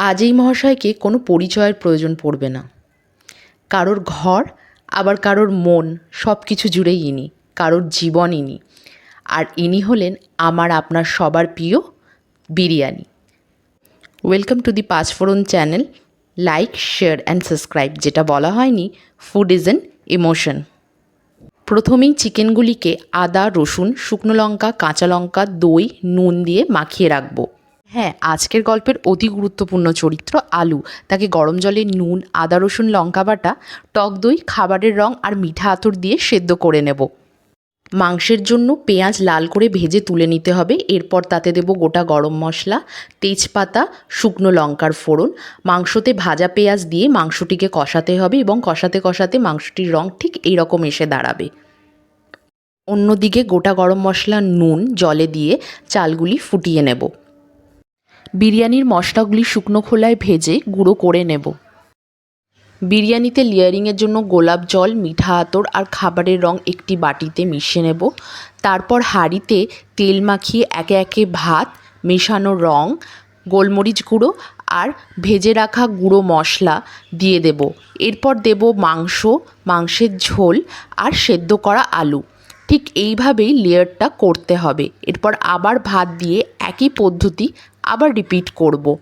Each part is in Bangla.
আজ এই মহাশয়কে কোনো পরিচয়ের প্রয়োজন পড়বে না। কারোর ঘর আবার কারোর মন সব কিছু জুড়েই ইনি, কারোর জীবন ইনি। আর ইনি হলেন আমার আপনার সবার প্রিয় biryani. Welcome to the panch phoron channel. Like, share and subscribe. যেটা বলা হয়নি, ফুড ইজ অ্যান ইমোশন। প্রথমেই চিকেনগুলিকে আদা, রসুন, শুকনো লঙ্কা, কাঁচা লঙ্কা, দই, নুন দিয়ে মাখিয়ে রাখবো। হ্যাঁ, আজকের গল্পের অতি গুরুত্বপূর্ণ চরিত্র আলু। তাকে গরম জলে নুন, আদা, রসুন, লঙ্কা বাটা, টক দই, খাবারের রং আর মিঠা আতর দিয়ে সেদ্ধ করে নেব। মাংসের জন্য পেঁয়াজ লাল করে ভেজে তুলে নিতে হবে। এরপর তাতে দেব গোটা গরম মশলা, তেজপাতা, শুকনো লঙ্কার ফোড়ন। মাংসতে ভাজা পেঁয়াজ দিয়ে মাংসটিকে কষাতে হবে এবং কষাতে কষাতে মাংসটির রং ঠিক এইরকম এসে দাঁড়াবে। অন্যদিকে গোটা গরম মশলা, নুন জলে দিয়ে চালগুলি ফুটিয়ে নেব। বিরিয়ানির মশলাগুলি শুকনো খোলায় ভেজে গুঁড়ো করে নেব। বিরিয়ানিতে লেয়ারিংয়ের জন্য গোলাপ জল, মিঠা আতর আর খাবারের রং একটি বাটিতে মিশিয়ে নেব। তারপর হাঁড়িতে তেল মাখিয়ে একে একে ভাত, মেশানো রং, গোলমরিচ গুঁড়ো আর ভেজে রাখা গুঁড়ো মশলা দিয়ে দেব। এরপর দেব মাংসের ঝোল আর সেদ্ধ করা আলু। ঠিক এইভাবেই লেয়ারটা করতে হবে। এরপর আবার ভাত দিয়ে একই পদ্ধতি আবার রিপিট করব।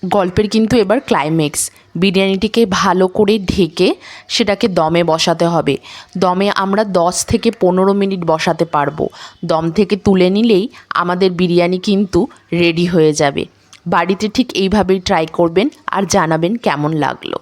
গল্পের কিন্তু এবার ক্লাইম্যাক্স। বিরিয়ানিটিকে ভালো করে ঢেকে সেটাকে দমে বসাতে হবে। দমে আমরা 10 থেকে 15 মিনিট বসাতে পারবো। দম থেকে তুলে নিলেই আমাদের বিরিয়ানি কিন্তু রেডি হয়ে যাবে। বাড়িতে ঠিক এইভাবেই ট্রাই করবেন আর জানাবেন কেমন লাগলো।